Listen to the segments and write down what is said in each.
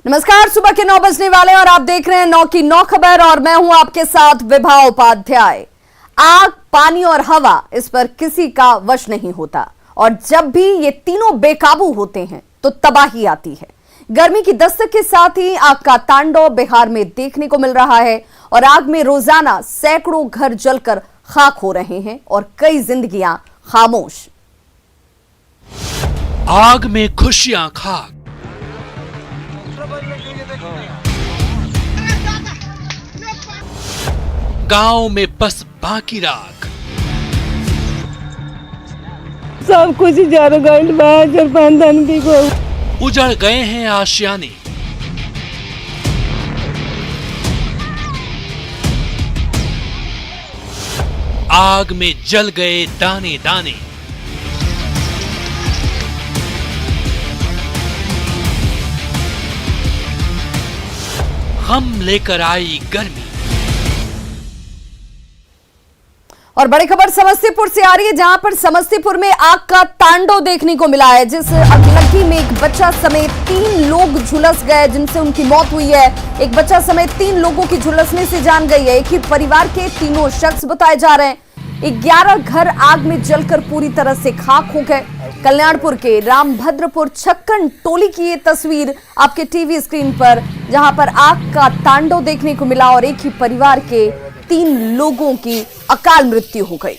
नमस्कार, सुबह के 9 बजने वाले और आप देख रहे हैं 9 की 9 खबर और मैं हूं आपके साथ विभा उपाध्याय। आग, पानी और हवा, इस पर किसी का वश नहीं होता और जब भी ये तीनों बेकाबू होते हैं तो तबाही आती है। गर्मी की दस्तक के साथ ही आग का तांडव बिहार में देखने को मिल रहा है और आग में रोजाना सैकड़ों घर जलकर खाक हो रहे हैं और कई जिंदगियां खामोश। आग में खुशियां खाक, गांव में बस बाकी राख। सब कुछ जर गइल बा, जरपान की को उजड़ गए हैं आशियाने। आग में जल गए दाने दाने। हम लेकर आई गर्मी। और बड़ी खबर समस्तीपुर से आ रही है, जहां पर समस्तीपुर में आग का तांडव देखने को मिला है, जिस अगलगी में एक बच्चा समेत 3 लोग झुलस गए, जिनसे उनकी मौत हुई है। एक बच्चा समेत 3 लोगों की झुलसने से जान गई है। एक ही परिवार के तीनों शख्स बताए जा रहे हैं। 11 घर आग में जलकर पूरी तरह से खाक हो गए। कल्याणपुर के रामभद्रपुर छक्कन टोली की ये तस्वीर आपके टीवी स्क्रीन पर, जहां पर आग का तांडव देखने को मिला और एक ही परिवार के 3 लोगों की अकाल मृत्यु हो गई।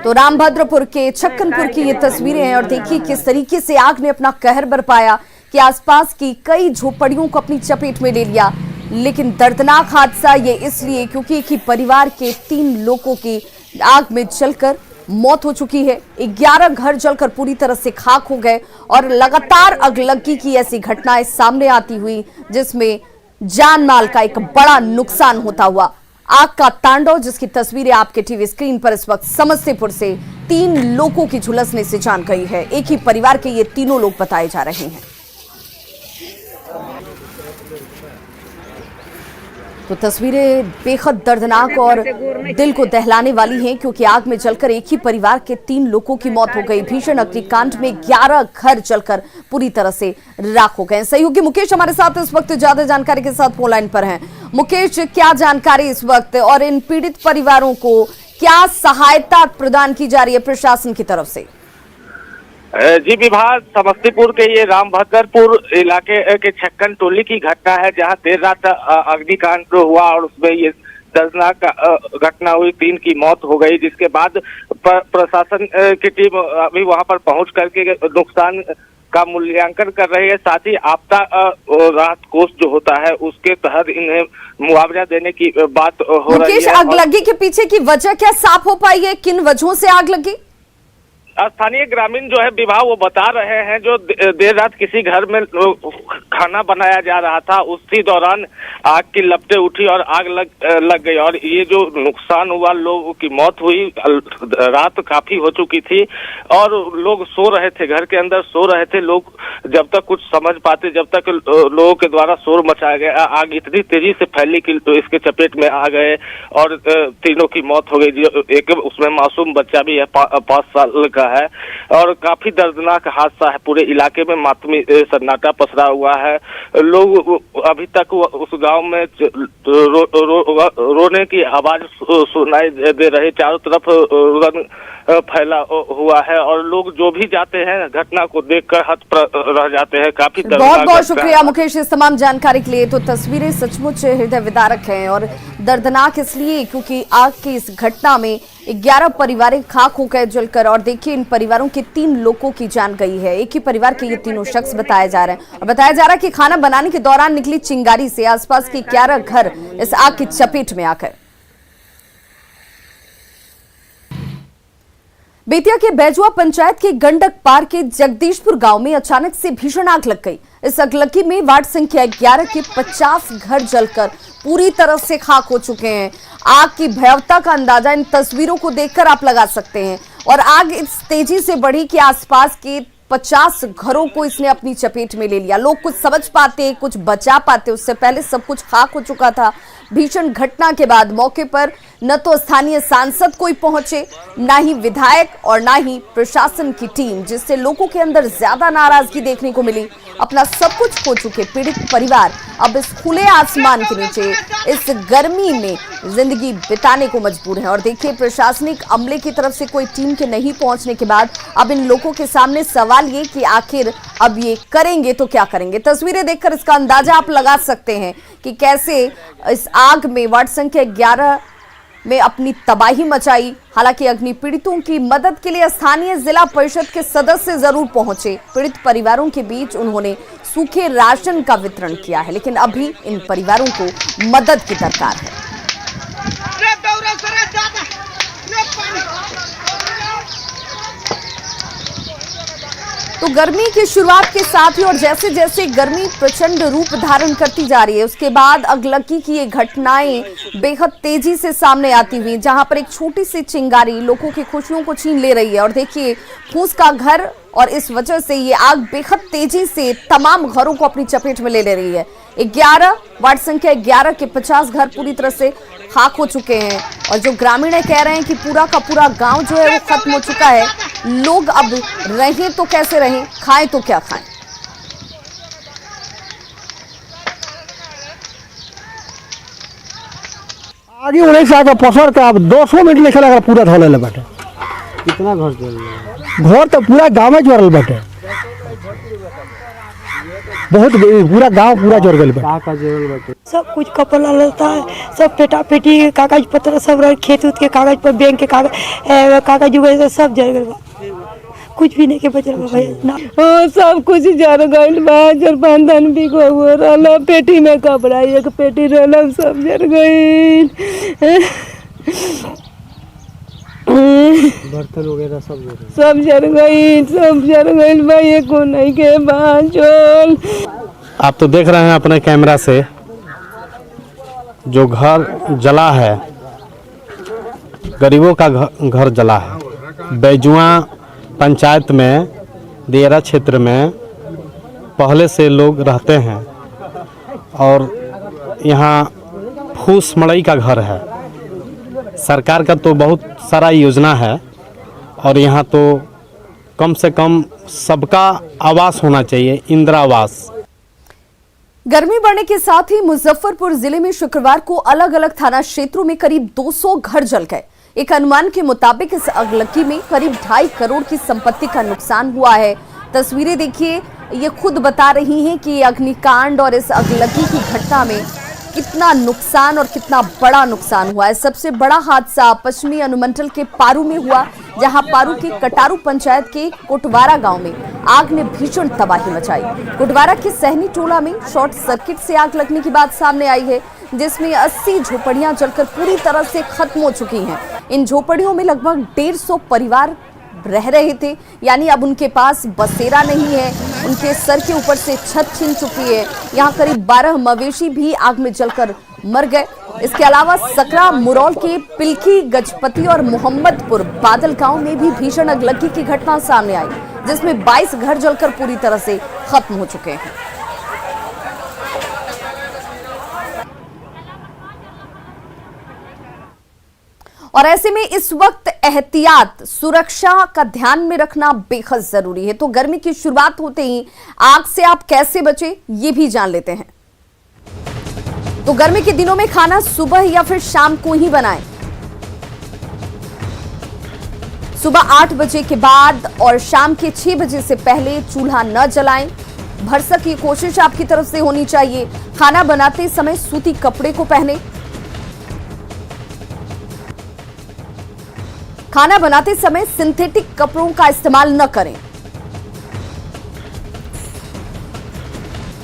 तो रामभद्रपुर के छक्कनपुर की ये तस्वीरें हैं और देखिए किस तरीके से आग ने अपना कहर बरपाया कि आसपास की कई झोपड़ियों को अपनी चपेट में ले लिया। लेकिन दर्दनाक हादसा ये इसलिए क्योंकि एक ही परिवार के 3 लोगों की आग में जलकर मौत हो चुकी है। 11 घर जलकर पूरी तरह से खाक हो गए और लगातार अगलगी की ऐसी घटनाएं सामने आती हुई, जिसमें जान माल का एक बड़ा नुकसान होता हुआ। आग का तांडव, जिसकी तस्वीरें आपके टीवी स्क्रीन पर इस वक्त समस्तीपुर से 3 लोगों की झुलसने से जान गई है। एक ही परिवार के ये तीनों लोग बताए जा रहे हैं। तो तस्वीरें बेहद दर्दनाक और दिल को दहलाने वाली हैं, क्योंकि आग में जलकर एक ही परिवार के 3 लोगों की मौत हो गई। भीषण अग्निकांड में 11 घर जलकर पूरी तरह से राख हो गए। सहयोगी मुकेश हमारे साथ इस वक्त ज्यादा जानकारी के साथ फोन लाइन पर हैं। मुकेश, क्या जानकारी इस वक्त और इन पीड़ित परिवारों को क्या सहायता प्रदान की जा रही है प्रशासन की तरफ से? जी विभाग, समस्तीपुर के ये रामभद्रपुर इलाके के छक्कन टोली की घटना है, जहां देर रात अग्निकांड हुआ और उसमें ये दर्दनाक घटना हुई। 3 की मौत हो गई, जिसके बाद प्रशासन की टीम अभी वहां पर पहुंच करके नुकसान का मूल्यांकन कर रही है। साथ ही आपदा राहत कोष जो होता है उसके तहत इन्हें मुआवजा देने की बात हो रही है। आगलगी के पीछे की वजह क्या साफ हो पाई है? किन वजहों से आग लगी? स्थानीय ग्रामीण जो है विभाग वो बता रहे हैं, जो देर रात किसी घर में खाना बनाया जा रहा था, उसी दौरान आग की लपटें उठी और आग लग गई और ये जो नुकसान हुआ, लोगों की मौत हुई। रात काफी हो चुकी थी और लोग सो रहे थे, घर के अंदर सो रहे थे। लोग जब तक कुछ समझ पाते, जब तक लोगों के द्वारा शोर मचाया गया, आग इतनी तेजी से फैली कि तो इसके चपेट में आ गए और तीनों की मौत हो गई। एक उसमें मासूम बच्चा भी है, 5 साल का है और काफी दर्दनाक हादसा है। पूरे इलाके में मातमी सन्नाटा पसरा हुआ है। लोग अभी तक उस गांव में रोने की आवाज सुनाई दे रही। चारों तरफ रुदन फैला हुआ है और लोग जो भी जाते हैं घटना को देखकर हतप्रभ रह जाते हैं। काफी बहुत बहुत शुक्रिया मुकेश इस तमाम जानकारी के लिए। तो तस्वीरें सचमुच हृदय विदारक हैं और दर्दनाक इसलिए क्योंकि आग की इस घटना में 11 परिवार खाक हो गए जलकर और देखिए इन परिवारों के 3 लोगों की जान गई है। एक ही परिवार के ये तीनों शख्स बताए जा रहे हैं और बताया जा रहा है कि खाना बनाने के दौरान निकली चिंगारी से आसपास के 11 घर इस आग की चपेट में आकर। बेतिया के बैजुआ पंचायत के गंडक पार के जगदीशपुर गांव में अचानक से भीषण आग लग गई। इस अगलगी में वार्ड संख्या 11 के 50 घर जलकर पूरी तरह से खाक हो चुके हैं। आग की भयावहता का अंदाजा इन तस्वीरों को देखकर आप लगा सकते हैं और आग इस तेजी से बढ़ी कि आसपास के 50 घरों को इसने अपनी चपेट में ले लिया। लोग कुछ समझ पाते, कुछ बचा पाते, उससे पहले सब कुछ खाक हो चुका था। भीषण घटना के बाद मौके पर न तो स्थानीय सांसद कोई पहुंचे, न ही विधायक और न ही प्रशासन की टीम, जिससे लोगों के अंदर ज्यादा नाराजगी देखने को मिली। अपना सब कुछ खो चुके पीड़ित परिवार अब इस खुले आसमान के नीचे इस गर्मी में जिंदगी बिताने को मजबूर है। और देखिए, प्रशासनिक अमले की तरफ से कोई टीम के नहीं पहुंचने के बाद अब इन लोगों के सामने सवाल ये कि आखिर अब ये करेंगे तो क्या करेंगे। तस्वीरें देखकर इसका अंदाजा आप लगा सकते हैं कि कैसे इस आग में वार्ड संख्या 11 में अपनी तबाही मचाई। हालांकि अग्नि पीड़ितों की मदद के लिए स्थानीय जिला परिषद के सदस्य जरूर पहुंचे। पीड़ित परिवारों के बीच उन्होंने सूखे राशन का वितरण किया है, लेकिन अभी इन परिवारों को मदद की दरकार है। तो गर्मी की शुरुआत के साथ ही और जैसे जैसे गर्मी प्रचंड रूप धारण करती जा रही है, उसके बाद अगलगी की ये घटनाएं बेहद तेजी से सामने आती हुई, जहां पर एक छोटी सी चिंगारी लोगों की खुशियों को छीन ले रही है। और देखिए, फूस का घर, और इस वजह से ये आग बेहद तेजी से तमाम घरों को अपनी चपेट में ले रही है। 11 वार्ड संख्या 11 के 50 घर पूरी तरह से खाक हो चुके हैं। और जो ग्रामीण कह रहे हैं कि पूरा का पूरा गांव जो है वो खत्म हो चुका है। लोग अब रहें तो कैसे रहें, खाएं तो क्या खाएं। आगे उन्हें से पसर के अब 200 मिनट में चला पूरा धोले बाटे। कितना घर जल गया? घर तो पूरा गाँव में जरल बाटे, बहुत पूरा गांव पूरा जर गल बा। का जरूर बाटे? सब कुछ कपड़ा लेता है, सब पेटा पेटी कागज पत्र सब रहे, खेत उत के कागज पर, बैंक के कागज उगज सब जल गए बा। कुछ भी नहीं के बचल बा भैया। हाँ, सब कुछ जर गइल बा। जर बंधन भी हुआ रहला, पेटी में कपड़ा एक पेटी रहला, सब जर गइल। बर्तन वगैरह सब जर गइल बा। एको नहीं के बांचल। आप तो देख रहे हैं अपने कैमरा से जो घर जला है, गरीबों का घर जला है। बैजुआ पंचायत में दियरा क्षेत्र में पहले से लोग रहते हैं और यहाँ फूस मड़ई का घर है। सरकार का तो बहुत सारा योजना है और यहाँ तो कम से कम सबका आवास होना चाहिए, इंदिरा आवास। गर्मी बढ़ने के साथ ही मुजफ्फरपुर जिले में शुक्रवार को अलग अलग थाना क्षेत्रों में करीब 200 घर जल गए। एक अनुमान के मुताबिक इस अगलगी में करीब 2.5 करोड़ की संपत्ति का नुकसान हुआ है। तस्वीरें देखिए, ये खुद बता रही हैं कि अग्निकांड और इस अगलगी की घटना में कितना नुकसान और कितना बड़ा नुकसान हुआ है। सबसे बड़ा हादसा पश्चिमी अनुमंडल के पारू में हुआ, जहां पारू के कटारू पंचायत के कोटवारा गांव में आग ने भीषण तबाही मचाई। कोटवारा के सहनी टोला में शॉर्ट सर्किट से आग लगने की बात सामने आई है, जिसमें 80 झोपड़ियां जलकर पूरी तरह से खत्म हो चुकी हैं। इन झोपड़ियों में लगभग 150 परिवार रह रहे थे, यानी अब उनके पास बसेरा नहीं है, उनके सर के ऊपर से छत छिन चुकी है। यहाँ करीब 12 मवेशी भी आग में जलकर मर गए। इसके अलावा सकरा, मुरौल के पिलखी, गजपति और मोहम्मदपुर बादल गांव में भी भीषण अगलगी की घटना सामने आई, जिसमें 22 घर जलकर पूरी तरह से खत्म हो चुके हैं। और ऐसे में इस वक्त एहतियात, सुरक्षा का ध्यान में रखना बेहद जरूरी है। तो गर्मी की शुरुआत होते ही आग से आप कैसे बचें, ये भी जान लेते हैं। तो गर्मी के दिनों में खाना सुबह या फिर शाम को ही बनाएं। सुबह 8 बजे के बाद और शाम के 6 बजे से पहले चूल्हा न जलाएं। भरसक की कोशिश आपकी तरफ से होनी चाहिए। खाना बनाते समय सूती कपड़े को पहने। खाना बनाते समय सिंथेटिक कपड़ों का इस्तेमाल न करें।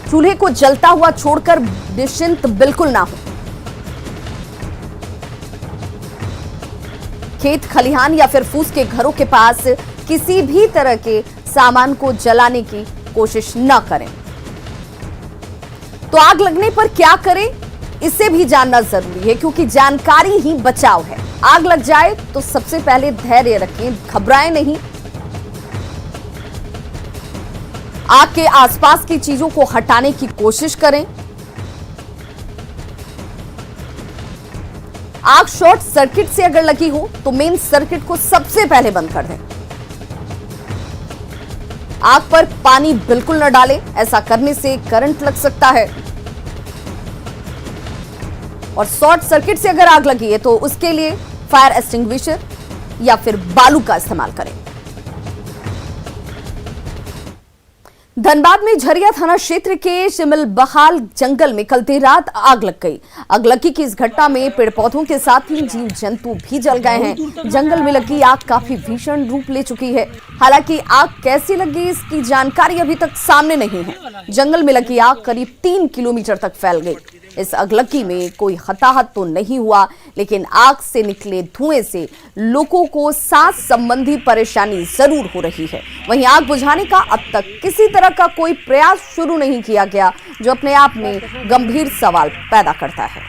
चूल्हे को जलता हुआ छोड़कर निश्चिंत बिल्कुल ना हो। खेत खलिहान या फिर फूस के घरों के पास किसी भी तरह के सामान को जलाने की कोशिश न करें। तो आग लगने पर क्या करें, इसे भी जानना जरूरी है, क्योंकि जानकारी ही बचाव है। आग लग जाए तो सबसे पहले धैर्य रखें, घबराएं नहीं। आग के आसपास की चीजों को हटाने की कोशिश करें। आग शॉर्ट सर्किट से अगर लगी हो तो मेन सर्किट को सबसे पहले बंद कर दें। आग पर पानी बिल्कुल न डालें, ऐसा करने से करंट लग सकता है। और शॉर्ट सर्किट से अगर आग लगी है तो उसके लिए फायर एक्सटिंग्विशर या फिर बालू का इस्तेमाल करें। धनबाद में झरिया थाना क्षेत्र के शिमलबहाल जंगल में कल देर रात आग लग गई। अगलगी की इस घटना में पेड़ पौधों के साथ ही जीव जंतु भी जल गए हैं। जंगल में लगी आग काफी भीषण रूप ले चुकी है। हालांकि आग कैसे लगी इसकी जानकारी अभी तक सामने नहीं है। जंगल में लगी आग करीब 3 किलोमीटर तक फैल गई। इस अगलगी में कोई हताहत तो नहीं हुआ, लेकिन आग से निकले धुएं से लोगों को सांस संबंधी परेशानी जरूर हो रही है। वहीं आग बुझाने का अब तक किसी तरह का कोई प्रयास शुरू नहीं किया गया, जो अपने आप में गंभीर सवाल पैदा करता है।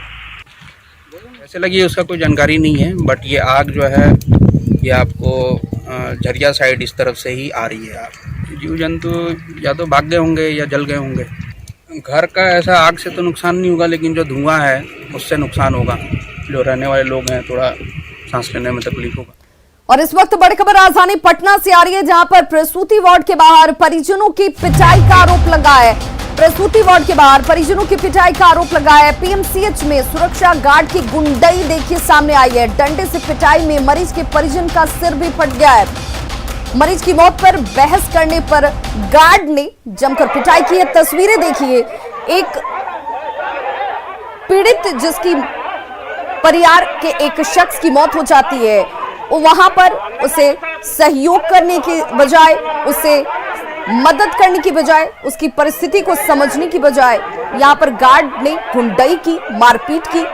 कैसे लगी है उसका कोई जानकारी नहीं है, बट ये आग जो है ये आपको झरिया साइड इस तरफ से ही आ रही है। आग जीव जंतु या तो भाग गए होंगे या जल गए होंगे। घर का ऐसा आग से तो नुकसान नहीं होगा, लेकिन जो धुआं है उससे नुकसान होगा। जो रहने वाले लोग हैं थोड़ा सांस लेने में तकलीफ होगा। और इस वक्त बड़ी खबर राजधानी पटना से आ रही है, जहां पर प्रसूति वार्ड के बाहर परिजनों की पिटाई का आरोप लगा है। प्रसूति वार्ड के बाहर परिजनों की पिटाई का आरोप लगा है। पीएमसीएच में सुरक्षा गार्ड की गुंडई देखिए सामने आई है। डंडे से पिटाई में मरीज के परिजन का सिर भी फट गया है। मरीज की मौत पर बहस करने पर गार्ड ने जमकर पिटाई की है। तस्वीरें देखिए, एक पीड़ित जिसकी परिवार के एक शख्स की मौत हो जाती है, वहां पर उसे सहयोग करने के बजाय, उसे मदद करने की बजाय, उसकी परिस्थिति को समझने की बजाय यहां पर गार्ड ने गुंडई की, मारपीट की,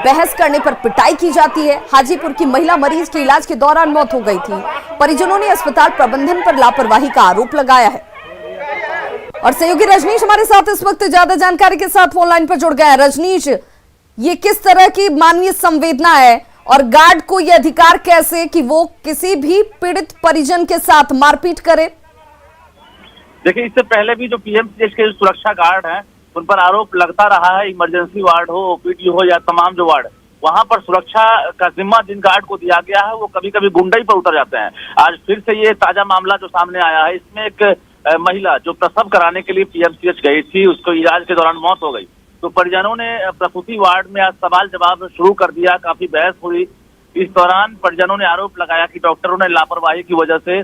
बहस करने पर पिटाई की जाती है। हाजीपुर की महिला मरीज की इलाज के दौरान मौत हो गई थी। परिजनों ने अस्पताल प्रबंधन पर लापरवाही का आरोप लगाया है। और सहयोगी रजनीश हमारे साथ इस वक्त ज्यादा जानकारी के साथ फोन लाइन पर जुड़ गया है। रजनीश, ये किस तरह की मानवीय संवेदना है और गार्ड को यह अधिकार कैसे कि वो किसी भी पीड़ित परिजन के साथ मारपीट करे? देखिए, इससे पहले भी जो पीएमसीएच के सुरक्षा गार्ड हैं उन पर आरोप लगता रहा है। इमरजेंसी वार्ड हो, ओपीडी हो या तमाम जो वार्ड, वहां पर सुरक्षा का जिम्मा जिन गार्ड को दिया गया है वो कभी कभी गुंडई पर उतर जाते हैं। आज फिर से ये ताजा मामला जो सामने आया है, इसमें एक महिला जो प्रसव कराने के लिए पीएमसीएच गई थी, उसको इलाज के दौरान मौत हो गई। तो परिजनों ने प्रसूति वार्ड में आज सवाल जवाब शुरू कर दिया। काफी बहस हुई। इस दौरान परिजनों ने आरोप लगाया कि डॉक्टरों ने लापरवाही की वजह से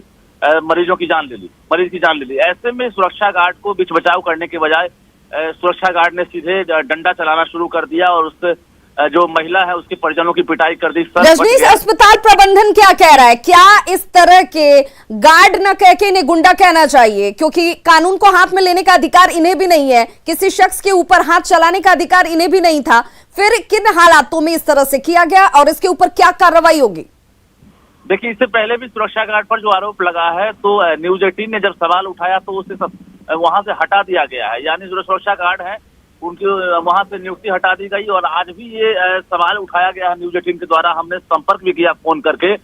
मरीज की जान ले ली। ऐसे में सुरक्षा गार्ड को बीच बचाव करने के बजाय सुरक्षा गार्ड ने सीधे डंडा चलाना शुरू कर दिया और उस जो महिला है उसके परिजनों की पिटाई कर दी। रजनीश, अस्पताल प्रबंधन क्या कह रहा है? क्या इस तरह के गार्ड न कह के इन्हें गुंडा कहना चाहिए? क्योंकि कानून को हाथ में लेने का अधिकार इन्हें भी नहीं है, किसी शख्स के ऊपर हाथ चलाने का अधिकार इन्हें भी नहीं था। फिर किन हालातों में इस तरह से किया गया और इसके ऊपर क्या कार्रवाई होगी? देखिए, इससे पहले भी सुरक्षा गार्ड पर जो आरोप लगा है, तो न्यूज 18 ने जब सवाल उठाया तो उसे वहां से हटा दिया गया है। यानी जो सुरक्षा गार्ड है उनकी वहां से नियुक्ति हटा दी गई। और आज भी ये सवाल उठाया गया है न्यूज 18 के द्वारा। हमने संपर्क भी किया फोन करके,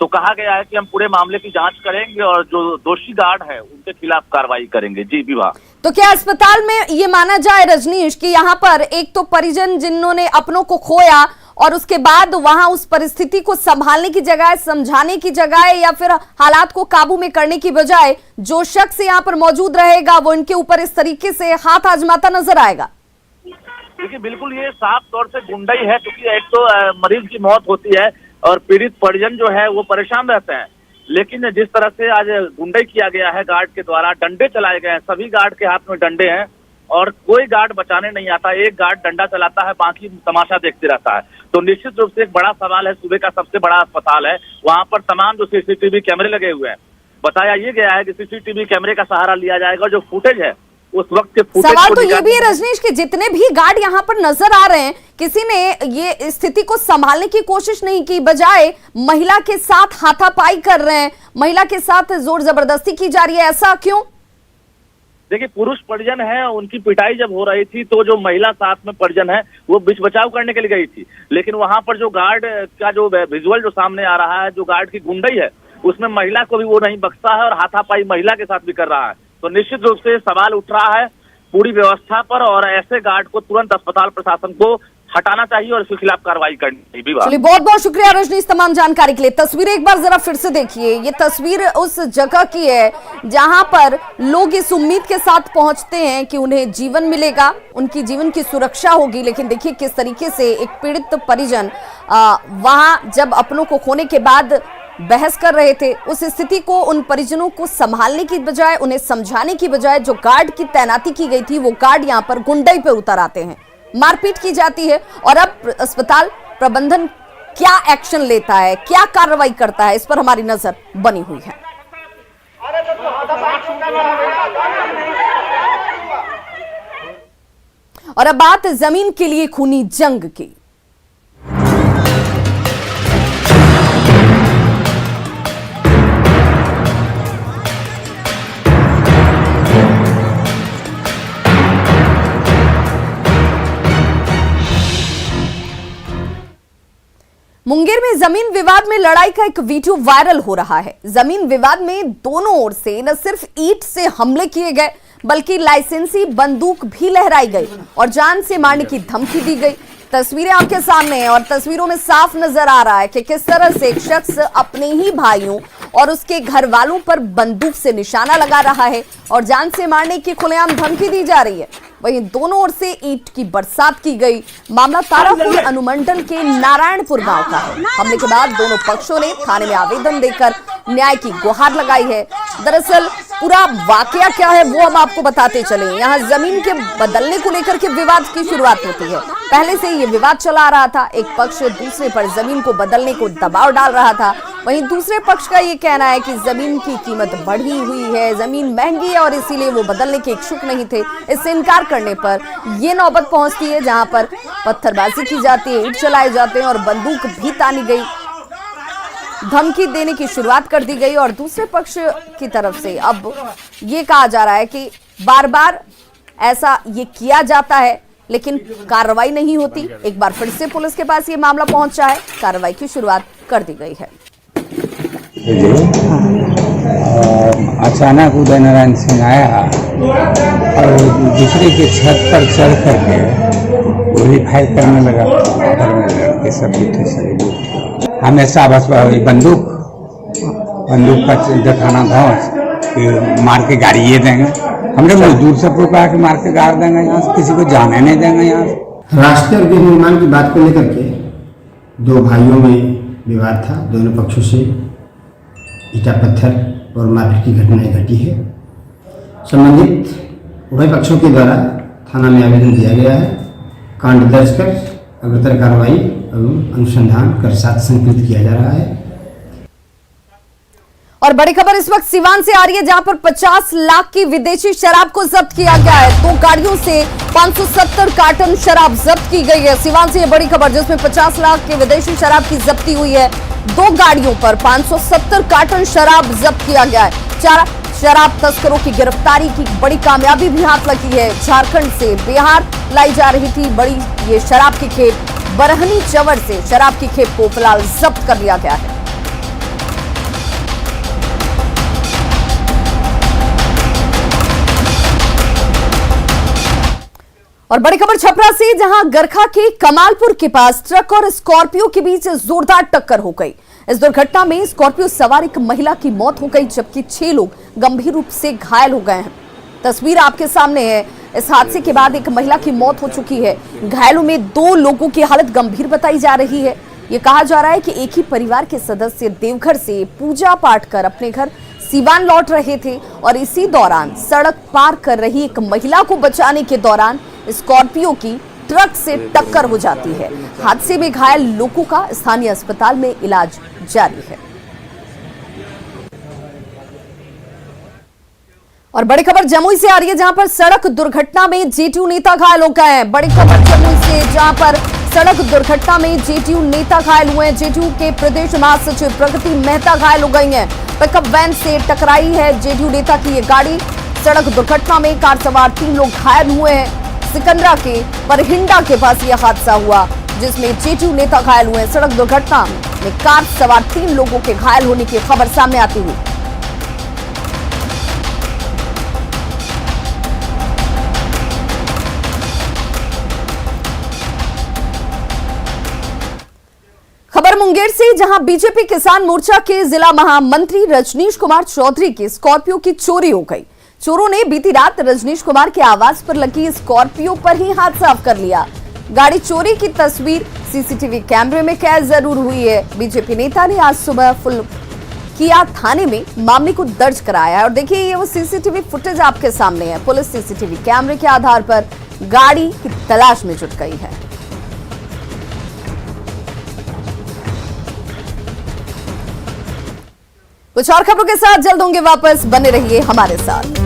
तो कहा गया है कि हम पूरे मामले की जांच करेंगे और जो दोषी गार्ड है उनके खिलाफ कार्रवाई करेंगे। जी विभा, तो क्या अस्पताल में ये माना जाए रजनीश कि यहाँ पर एक तो परिजन जिन्होंने अपनों को खोया और उसके बाद वहां उस परिस्थिति को संभालने की जगह, समझाने की जगह या फिर हालात को काबू में करने की बजाय जो शख्स यहाँ पर मौजूद रहेगा वो इनके ऊपर इस तरीके से हाथ आजमाता नजर आएगा? देखिए, बिल्कुल ये साफ तौर से गुंडई है, क्योंकि एक तो मरीज की मौत होती है और पीड़ित परिजन जो है वो परेशान रहते हैं। लेकिन जिस तरह से आज गुंडई किया गया है गार्ड के द्वारा, डंडे चलाए गए हैं, सभी गार्ड के हाथ में डंडे हैं और कोई गार्ड बचाने नहीं आता। एक गार्ड डंडा चलाता है, बाकी तमाशा देखते रहता है। तो निश्चित रूप से एक बड़ा सवाल है। सूबे का सबसे बड़ा अस्पताल है, वहां पर तमाम जो सीसीटीवी कैमरे लगे हुए हैं, बताया ये गया है कि सीसीटीवी कैमरे का सहारा लिया जाएगा। जो फुटेज है उस वक्त के फुटेज सवाल तो ये भी है रजनीश कि जितने भी गार्ड यहाँ पर नजर आ रहे हैं, किसी ने ये स्थिति को संभालने की कोशिश नहीं की, बजाय महिला के साथ हाथापाई कर रहे हैं, महिला के साथ जोर जबरदस्ती की जा रही है। ऐसा क्यों? देखिए, पुरुष परिजन है, उनकी पिटाई जब हो रही थी तो जो महिला साथ में परिजन है वो बीच बचाव करने के लिए गई थी। लेकिन वहां पर जो गार्ड का जो विजुअल जो सामने आ रहा है, जो गार्ड की गुंडई है, उसमें महिला को भी वो नहीं बख्शा है और हाथापाई महिला के साथ भी कर रहा है। तो निश्चित रूप से सवाल उठ रहा है पूरी व्यवस्था पर और ऐसे गार्ड को तुरंत अस्पताल प्रशासन को हटाना चाहिए और इसके खिलाफ कार्रवाई करनी चाहिए। चलिए, बहुत बहुत शुक्रिया रजनी इस तमाम जानकारी के लिए। तस्वीरें एक बार जरा फिर से देखिए। ये तस्वीर उस जगह की है जहां पर लोग इस उम्मीद के साथ पहुंचते हैं कि उन्हें जीवन मिलेगा, उनकी जीवन की सुरक्षा होगी, लेकिन देखिए किस तरीके से एक पीड़ित परिजन वहां जब अपनों को खोने के बाद बहस कर रहे थे, उस स्थिति को उन परिजनों को संभालने की बजाय, उन्हें समझाने की बजाय जो गार्ड की तैनाती की गई थी वो गार्ड यहां पर गुंडई पे उतर आते हैं, मारपीट की जाती है। और अब अस्पताल प्रबंधन क्या एक्शन लेता है, क्या कार्रवाई करता है, इस पर हमारी नजर बनी हुई है। और अब बात जमीन के लिए खूनी जंग की। मुंगेर में जमीन विवाद में लड़ाई का एक वीडियो वायरल हो रहा है। जमीन विवाद में दोनों ओर से न सिर्फ ईंट से हमले किए गए बल्कि लाइसेंसी बंदूक भी लहराई गई और जान से मारने की धमकी दी गई। तस्वीरें आपके सामने हैं और तस्वीरों में साफ नजर आ रहा है कि किस तरह से एक शख्स अपने ही भाइयों और उसके घर वालों पर बंदूक से निशाना लगा रहा है और जान से मारने की खुलेआम धमकी दी जा रही है। वहीं दोनों ओर से ईंट की बरसात की गई। मामला तारापुर अनुमंडल के नारायणपुर गांव का है। हमले के बाद दोनों पक्षों ने थाने में आवेदन देकर न्याय की गुहार लगाई है। दरअसल पूरा वाकया क्या है वो हम आपको बताते चले। यहाँ जमीन के बदलने को लेकर के विवाद की शुरुआत होती है। पहले से ये विवाद चला आ रहा था। एक पक्ष दूसरे पर जमीन को बदलने को दबाव डाल रहा था। वहीं दूसरे पक्ष का ये कहना है कि जमीन की कीमत बढ़ी हुई है, जमीन महंगी है और इसीलिए वो बदलने के इच्छुक नहीं थे। इससे इनकार करने पर ये नौबत पहुंचती है जहां पर पत्थरबाजी की जाती है, ईंट चलाए जाते हैं और बंदूक भी तानी गई, धमकी देने की शुरुआत कर दी गई। और दूसरे पक्ष की तरफ से अब ये कहा जा रहा है कि बार बार ऐसा ये किया जाता है लेकिन कार्रवाई नहीं होती। एक बार फिर से पुलिस के पास ये मामला पहुंचा है, कार्रवाई की शुरुआत कर दी गई है। अचानक उदय नारायण सिंह आया और दूसरे के छत पर चढ़ करके वही फायर करने लगा। घर में लड़के सब थे सभी। हमेशा बस बंदूक का दिखाना था कि मार के गाड़ी ये देंगे। हमने मजदूर सबको कहा कि मार के गाड़ देंगे, यहाँ से किसी को जाने नहीं देंगे। यहाँ से राष्ट्रीय और गृह निर्माण की बात को लेकर के दो भाइयों में विवाद था। दोनों पक्षों से ईटा पत्थर और मारपीट की घटनाएं घटी है। संबंधित उभय पक्षों के द्वारा थाना में आवेदन दिया गया है। कांड दर्ज कर अग्रतर कार्रवाई एवं अनुसंधान कर साथ संकलित किया जा रहा है। और बड़ी खबर इस वक्त सिवान से आ रही है जहां पर 50 लाख की विदेशी शराब को जब्त किया गया है। 2 गाड़ियों से 570 कार्टन शराब जब्त की गई है। सिवान से ये बड़ी खबर जिसमें 50 लाख की विदेशी शराब की जब्ती हुई है। 2 गाड़ियों पर 570 कार्टन शराब जब्त किया गया है। 4 शराब तस्करों की गिरफ्तारी की बड़ी कामयाबी भी हाथ लगी है। झारखंड से बिहार लाई जा रही थी बड़ी ये शराब की खेप। बरहनी चवर से शराब की खेप को फिलहाल जब्त कर लिया गया है। और बड़ी खबर छपरा से जहां गरखा के कमालपुर के पास ट्रक और स्कॉर्पियो के बीच जोरदार टक्कर हो गई। इस दुर्घटना में स्कॉर्पियो सवार एक महिला की मौत हो गई जबकि 6 लोग गंभीर रूप से घायल हो गए हैं। तस्वीर आपके सामने है। इस हादसे के बाद एक महिला की मौत हो चुकी है। घायलों में 2 लोगों की हालत गंभीर बताई जा रही है। ये कहा जा रहा है कि एक ही परिवार के सदस्य देवघर से पूजा पाठ कर अपने घर सिवान लौट रहे थे और इसी दौरान सड़क पार कर रही एक महिला को बचाने के दौरान स्कॉर्पियो की ट्रक से टक्कर हो जाती है। हादसे में घायल लोगों का स्थानीय अस्पताल में इलाज जारी है। और बड़ी खबर जमुई से आ रही है जहां पर सड़क दुर्घटना में जेडीयू नेता घायल हो गए हैं। बड़ी खबर जमुई से जहां पर सड़क दुर्घटना में जेडीयू नेता घायल हुए हैं। जेडीयू के प्रदेश महासचिव प्रगति मेहता घायल हो गई हैं। पिकअप वैन से टकराई है जेडीयू नेता की ये गाड़ी। सड़क दुर्घटना में कार सवार 3 लोग घायल हुए हैं। सिकंदरा के परहिंडा के पास यह हादसा हुआ जिसमें जेडीयू नेता घायल हुए। सड़क दुर्घटना में कार सवार 3 लोगों के घायल होने की खबर सामने आती हुई। खबर मुंगेर से, जहां बीजेपी किसान मोर्चा के जिला महामंत्री रजनीश कुमार चौधरी की स्कॉर्पियो की चोरी हो गई। चोरों ने बीती रात रजनीश कुमार के आवास पर लगी स्कॉर्पियो पर ही हाथ साफ कर लिया। गाड़ी चोरी की तस्वीर सीसीटीवी कैमरे में कैद जरूर हुई है। बीजेपी नेता ने आज सुबह फुलकिया थाने में मामले को दर्ज कराया है और देखिए ये वो सीसीटीवी फुटेज आपके सामने है। पुलिस सीसीटीवी कैमरे के आधार पर गाड़ी की तलाश में जुट गई है। कुछ और खबरों के साथ जल्द होंगे वापस, बने रहिए हमारे साथ।